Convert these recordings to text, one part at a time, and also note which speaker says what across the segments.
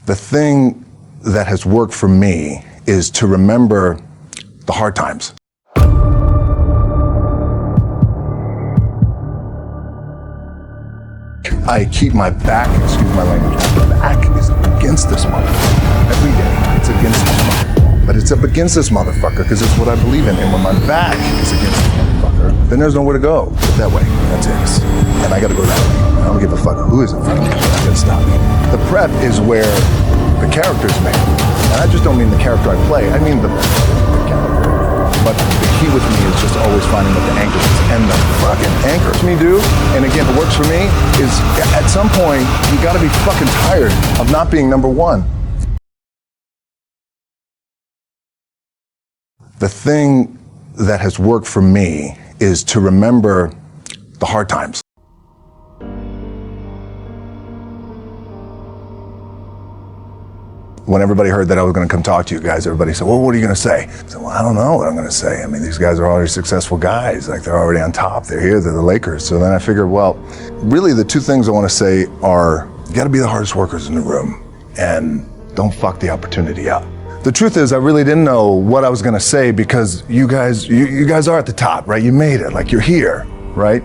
Speaker 1: The thing that has worked for me is to remember the hard times. I keep my back, excuse my language, my back is up against this motherfucker. Every day, it's against this motherfucker. But it's up against this motherfucker because it's what I believe in. And when my back is against this motherfucker, then there's nowhere to go but that way. That's it. And I gotta go that way. I don't give a fuck who is in front of me. I gotta stop me. The prep is where the character's made. And I just don't mean the character I play, I mean the character. But the key with me is just always finding what the anchor is. And the fucking anchors me do, and again, it works for me, is at some point, you gotta be fucking tired of not being number one. The thing that has worked for me is to remember the hard times. When everybody heard that I was going to come talk to you guys, everybody said, well, what are you going to say? I said, well, I don't know what I'm going to say. I mean, these guys are already successful guys. Like, they're already on top. They're here. They're the Lakers. So then I figured, well, really the two things I want to say are, you got to be the hardest workers in the room and don't fuck the opportunity up. The truth is, I really didn't know what I was going to say because you guys are at the top, right? You made it. Like, you're here, right?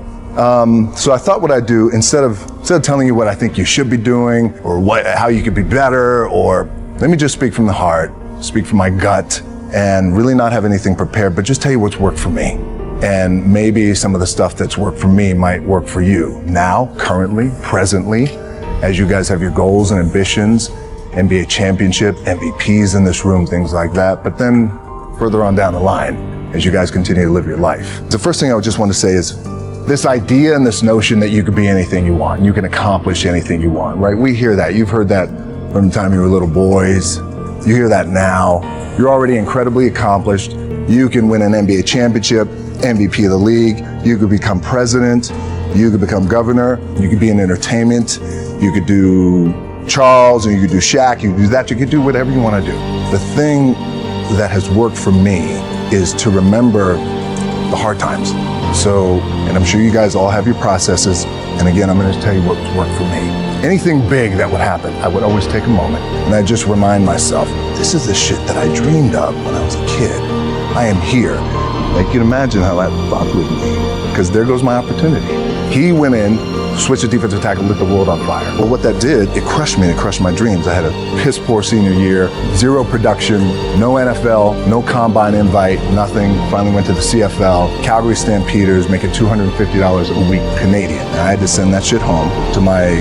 Speaker 1: So I thought what I'd do, instead of telling you what I think you should be doing or how you could be better, or let me just speak from the heart, speak from my gut, and really not have anything prepared, but just tell you what's worked for me. And maybe some of the stuff that's worked for me might work for you now, currently, presently, as you guys have your goals and ambitions, NBA championship, MVPs in this room, things like that. But then further on down the line, as you guys continue to live your life. The first thing I would just want to say is this idea and this notion that you could be anything you want, you can accomplish anything you want, right? We hear that. You've heard that from the time you were little boys. You hear that now. You're already incredibly accomplished. You can win an NBA championship, MVP of the league. You could become president. You could become governor. You could be in entertainment. You could do Charles, and you could do Shaq. You could do that. You could do whatever you want to do. The thing that has worked for me is to remember the hard times. So, and I'm sure you guys all have your processes. And again, I'm going to tell you what's worked for me. Anything big that would happen, I would always take a moment and I just remind myself, this is the shit that I dreamed of when I was a kid. I am here. Like, you can imagine how that fucked with me, because there goes my opportunity. He went in, switched to defensive tackle, lit the world on fire. Well, what that did, it crushed me and it crushed my dreams. I had a piss poor senior year, zero production, no NFL, no combine invite, nothing. Finally went to the CFL, Calgary Stampeders, making $250 a week Canadian. And I had to send that shit home to my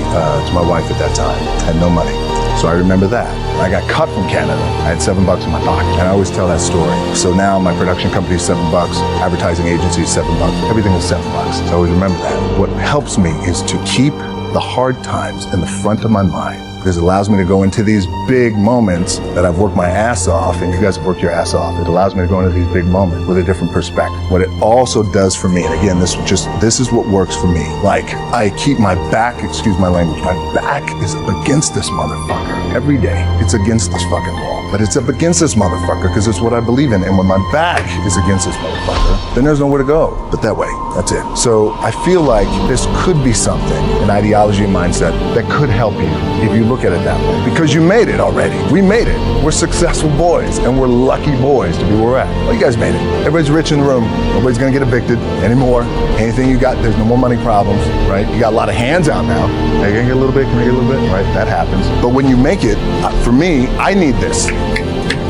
Speaker 1: wife at that time. I had no money. So I remember that. I got cut from Canada. I had $7 in my pocket. And I always tell that story. So now my production company is $7, advertising agency is $7, everything is $7. So I always remember that. What helps me is to keep the hard times in the front of my mind, because it allows me to go into these big moments that I've worked my ass off, and you guys have worked your ass off. It allows me to go into these big moments with a different perspective. What it also does for me, and again, this is what works for me. Like, I keep my back, excuse my language, my back is up against this motherfucker. Every day, it's against this fucking wall. But it's up against this motherfucker because it's what I believe in. And when my back is against this motherfucker, then there's nowhere to go but that way. That's it. So I feel like this could be something, an ideology and mindset that could help you if you look at it that way. Because you made it already. We made it. We're successful boys, and we're lucky boys to be where we're at. Well, you guys made it. Everybody's rich in the room. Nobody's gonna get evicted anymore. Anything you got, there's no more money problems, right? You got a lot of hands out now. Hey, can I get a little bit? Can I get a little bit? Right, that happens. But when you make it, for me, I need this.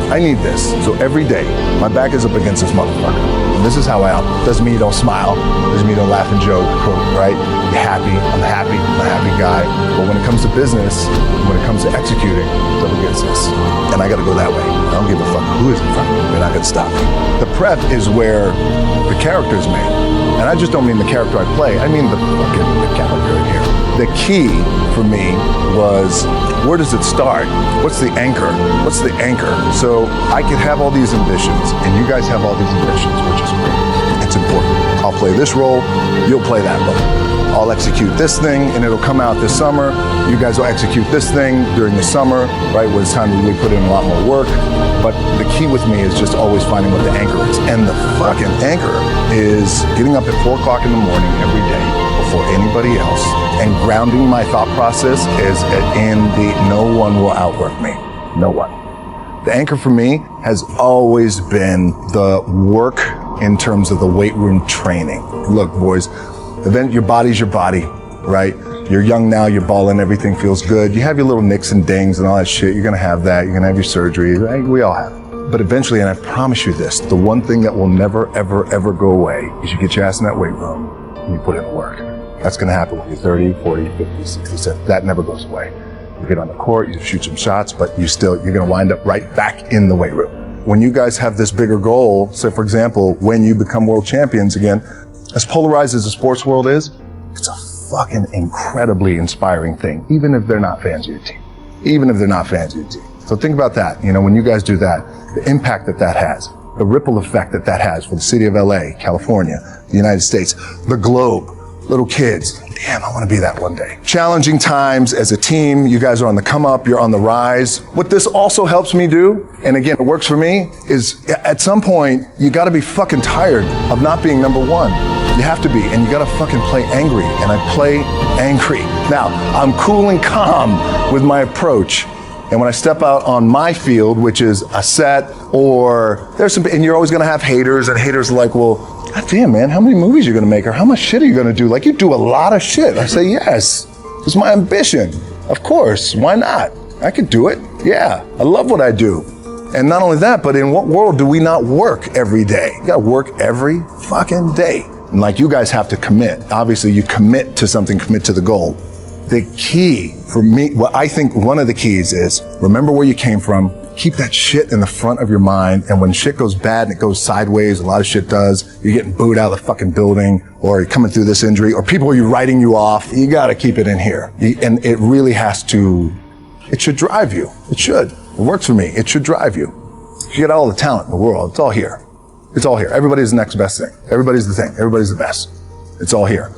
Speaker 1: I need this. So every day, my back is up against this motherfucker. And this is how I operate. Doesn't mean you don't smile. Doesn't mean you don't laugh and joke, right? You're happy. I'm happy. I'm a happy guy. But when it comes to business, when it comes to executing, it's up against this. And I gotta go that way. I don't give a fuck who is in front of me. They're not gonna stop me. The prep is where the character is made. And I just don't mean the character I play. I mean the character in here. The key for me was, where does it start? What's the anchor? What's the anchor? So I could have all these ambitions, and you guys have all these ambitions, which is great. It's important. I'll play this role, you'll play that role. I'll execute this thing, and it'll come out this summer. You guys will execute this thing during the summer, right, when it's time to really put in a lot more work. But the key with me is just always finding what the anchor is. And the fucking anchor is getting up at 4 o'clock in the morning every day, before anybody else. And grounding my thought process is in the no one will outwork me. No one. The anchor for me has always been the work in terms of the weight room training. Look, boys, your body's your body, right? You're young now, you're balling, everything feels good. You have your little nicks and dings and all that shit. You're gonna have that. You're gonna have your surgery. Right? We all have it. But eventually, and I promise you this, the one thing that will never, ever, ever go away is you get your ass in that weight room and you put in the work. That's gonna happen when you're 30, 40, 50, 60, 70. That never goes away. You get on the court, you shoot some shots, but you're gonna wind up right back in the weight room. When you guys have this bigger goal, say for example, when you become world champions again, as polarized as the sports world is, it's a fucking incredibly inspiring thing, even if they're not fans of your team. Even if they're not fans of your team. So think about that. You know, when you guys do that, the impact that that has, the ripple effect that that has for the city of LA, California, the United States, the globe, little kids. Damn, I want to be that one day. Challenging times as a team. You guys are on the come up, you're on the rise. What this also helps me do, and again, it works for me, is at some point, you got to be fucking tired of not being number one. You have to be, and you got to fucking play angry, and I play angry. Now, I'm cool and calm with my approach. And when I step out on my field, which is a set, or and you're always gonna have haters, and haters are like, well, God damn, man, how many movies are you gonna make, or how much shit are you gonna do? Like, you do a lot of shit. I say, yes, it's my ambition. Of course, why not? I could do it. Yeah, I love what I do. And not only that, but in what world do we not work every day? You gotta work every fucking day. And like, you guys have to commit. Obviously, you commit to something, commit to the goal. The key for me, what I think one of the keys is, remember where you came from, keep that shit in the front of your mind, and when shit goes bad and it goes sideways, a lot of shit does, you're getting booed out of the fucking building, or you're coming through this injury, or people are writing you off, you gotta keep it in here. And it really has to, it should drive you. It should. It works for me. It should drive you. You get all the talent in the world. It's all here. It's all here. Everybody's the next best thing. Everybody's the thing. Everybody's the best. It's all here.